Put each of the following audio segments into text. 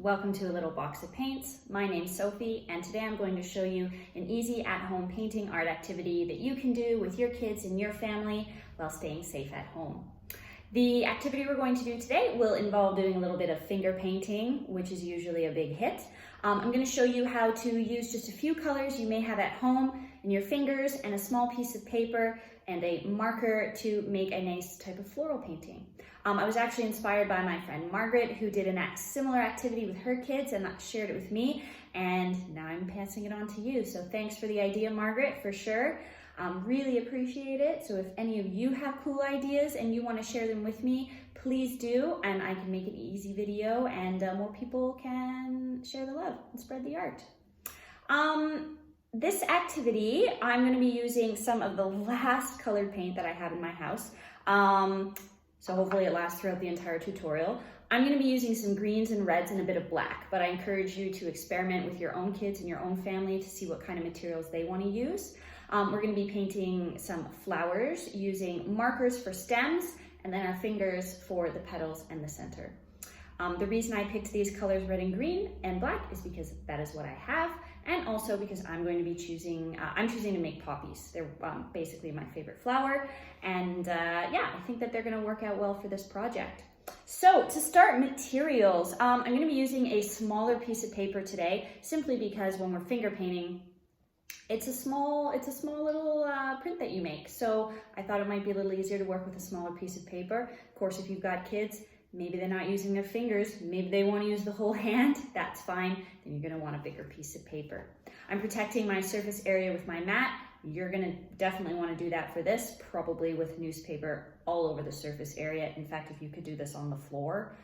Welcome to A Little Box of Paints. My name's Sophie, and today I'm going to show you an easy at-home painting art activity that you can do with your kids and your family while staying safe at home. The activity we're going to do today will involve doing a little bit of finger painting, which is usually a big hit. I'm going to show you how to use just a few colors you may have at home in your fingers and a small piece of paper and a marker to make a nice type of floral painting. I was actually inspired by my friend Margaret, who did a similar activity with her kids and shared it with me, and now I'm passing it on to you. So thanks for the idea, Margaret, for sure. Really appreciate it. So if any of you have cool ideas and you want to share them with me, please do, and I can make an easy video and more people can share the love and spread the art. This activity, I'm going to be using some of the last colored paint that I have in my house. So hopefully it lasts throughout the entire tutorial. I'm going to be using some greens and reds and a bit of black, but I encourage you to experiment with your own kids and your own family to see what kind of materials they want to use. We're going to be painting some flowers using markers for stems and then our fingers for the petals and the center. The reason I picked these colors, red and green and black, is because that is what I have, and also because I'm going to be choosing to make poppies. They're basically my favorite flower, and yeah, I think that they're going to work out well for this project. So to start, materials, I'm going to be using a smaller piece of paper today, simply because when we're finger painting, it's a small little print that you make. So I thought it might be a little easier to work with a smaller piece of paper. Of course, if you've got kids, maybe they're not using their fingers, maybe they want to use the whole hand, that's fine. Then you're going to want a bigger piece of paper. I'm protecting my surface area with my mat. You're going to definitely want to do that for this, probably with newspaper all over the surface area. In fact, if you could do this on the floor,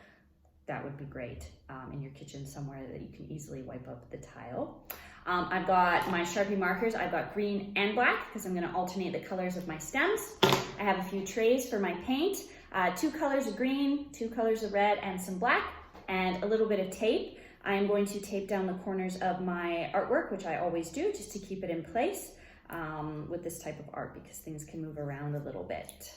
that would be great, in your kitchen somewhere that you can easily wipe up the tile. I've got my Sharpie markers. I've got green and black because I'm going to alternate the colors of my stems. I have a few trays for my paint, 2 colors of green, 2 colors of red, and some black, and a little bit of tape. I am going to tape down the corners of my artwork, which I always do, just to keep it in place with this type of art, because things can move around a little bit.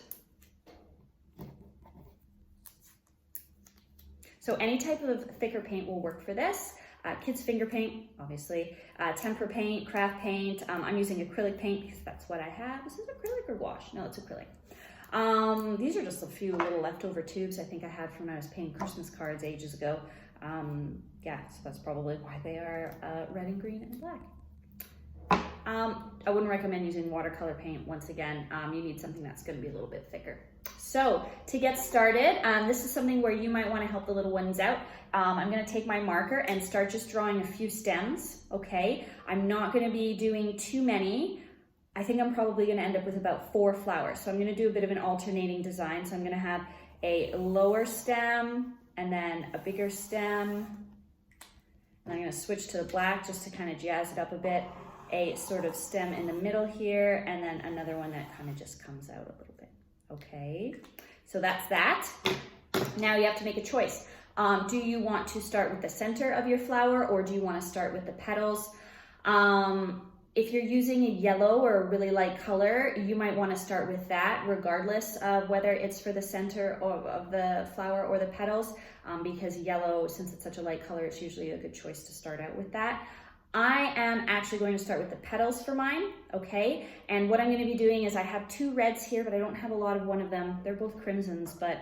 So any type of thicker paint will work for this. Kids finger paint, obviously, tempera paint, craft paint. I'm using acrylic paint because that's what I have. Is this acrylic or gouache? No, it's acrylic. These are just a few little leftover tubes I think I had from when I was painting Christmas cards ages ago. Yeah, so that's probably why they are red and green and black. I wouldn't recommend using watercolor paint. Once again, you need something that's going to be a little bit thicker. So to get started, this is something where you might want to help the little ones out. I'm going to take my marker and start just drawing a few stems, okay? I'm not going to be doing too many. I think I'm probably going to end up with about 4 flowers. So I'm going to do a bit of an alternating design. So I'm going to have a lower stem and then a bigger stem. And I'm going to switch to the black just to kind of jazz it up a bit. A sort of stem in the middle here, and then another one that kind of just comes out a little bit. Okay, so that's that. Now you have to make a choice. Do you want to start with the center of your flower, or do you want to start with the petals? If you're using a yellow or a really light color, you might want to start with that, regardless of whether it's for the center of the flower or the petals, because yellow, since it's such a light color, it's usually a good choice to start out with that. I am actually going to start with the petals for mine, okay? And what I'm going to be doing is I have 2 reds here, but I don't have a lot of one of them. They're both crimsons, but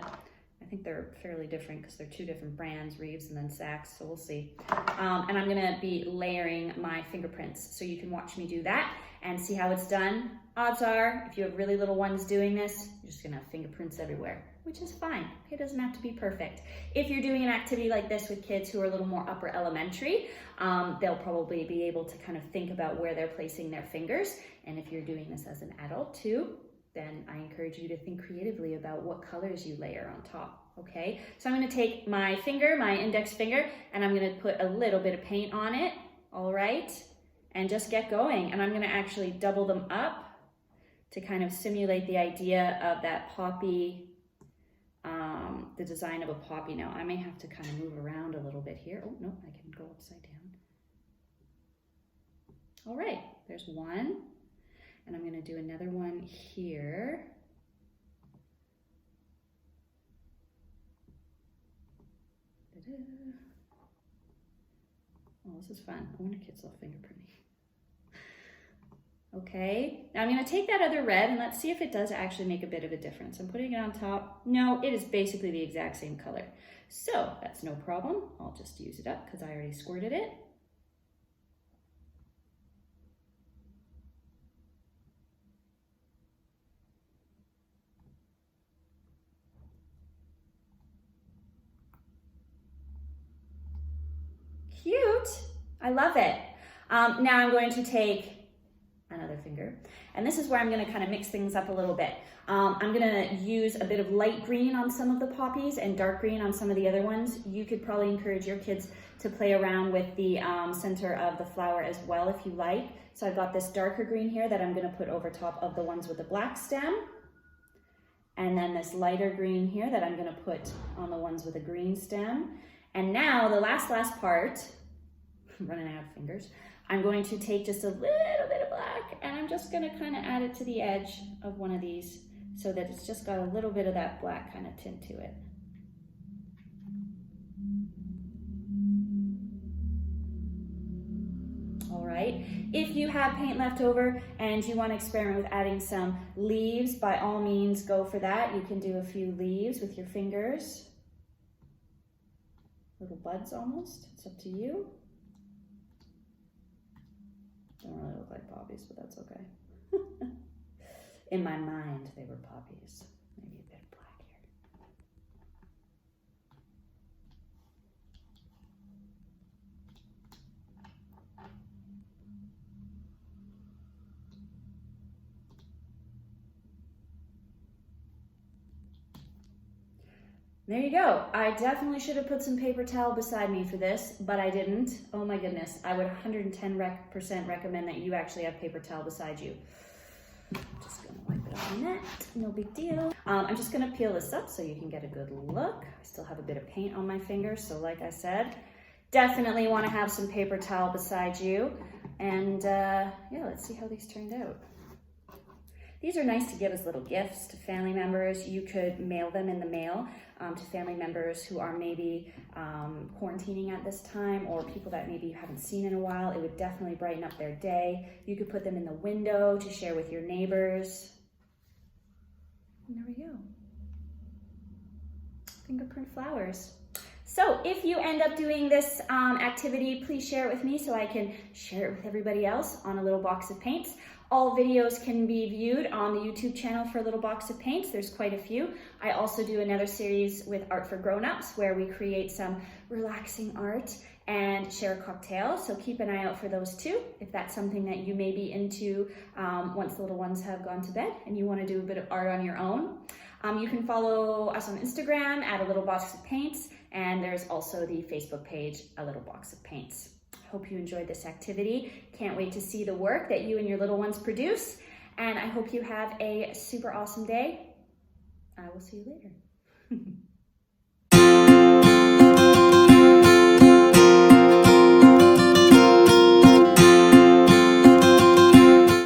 I think they're fairly different because they're 2 different brands, Reeves and then Saks, so we'll see. And I'm going to be layering my fingerprints, so you can watch me do that and see how it's done. Odds are, if you have really little ones doing this, you're just going to have fingerprints everywhere, which is fine. It doesn't have to be perfect. If you're doing an activity like this with kids who are a little more upper elementary, they'll probably be able to kind of think about where they're placing their fingers. And if you're doing this as an adult too, then I encourage you to think creatively about what colors you layer on top, okay? So I'm gonna take my finger, my index finger, and I'm gonna put a little bit of paint on it, all right? And just get going. And I'm gonna actually double them up to kind of simulate the idea of that poppy, the design of a poppy. Now I may have to kind of move around a little bit here. Oh, no, I can go upside down. All right, there's one. And I'm going to do another one here. Oh, this is fun. I wonder if kids love fingerprinting. Okay, now I'm gonna take that other red and let's see if it does actually make a bit of a difference. I'm putting it on top. No, it is basically the exact same color. So that's no problem. I'll just use it up because I already squirted it. Cute, I love it. Now I'm going to take another finger, and this is where I'm going to kind of mix things up a little bit. I'm going to use a bit of light green on some of the poppies and dark green on some of the other ones. You could probably encourage your kids to play around with the center of the flower as well if you like. So I've got this darker green here that I'm going to put over top of the ones with the black stem, and then this lighter green here that I'm going to put on the ones with a green stem. And now the last part, I'm running out of fingers, I'm going to take just a little bit of black and I'm just going to kind of add it to the edge of one of these so that it's just got a little bit of that black kind of tint to it. All right, if you have paint left over and you want to experiment with adding some leaves, by all means go for that. You can do a few leaves with your fingers. Little buds almost, it's up to you. Don't really look like poppies, but that's okay. In my mind, they were poppies. Maybe a bit of black here. There you go. I definitely should have put some paper towel beside me for this, but I didn't. Oh my goodness. I would 110% recommend that you actually have paper towel beside you. Just gonna wipe it off on that. No big deal. I'm just gonna peel this up so you can get a good look. I still have a bit of paint on my fingers, so like I said, definitely want to have some paper towel beside you. And yeah, let's see how these turned out. These are nice to give as little gifts to family members. You could mail them in the mail to family members who are maybe quarantining at this time, or people that maybe you haven't seen in a while. It would definitely brighten up their day. You could put them in the window to share with your neighbors. And there we go. Fingerprint flowers. So if you end up doing this activity, please share it with me so I can share it with everybody else on a little box of paints. All videos can be viewed on the YouTube channel for Little Box of Paints. There's quite a few. I also do another series with Art for Grown-Ups where we create some relaxing art and share a cocktail. So keep an eye out for those too, if that's something that you may be into once the little ones have gone to bed and you want to do a bit of art on your own. You can follow us on Instagram at A Little Box of Paints, and there's also the Facebook page, A Little Box of Paints. Hope you enjoyed this activity. Can't wait to see the work that you and your little ones produce. And I hope you have a super awesome day. I will see you later.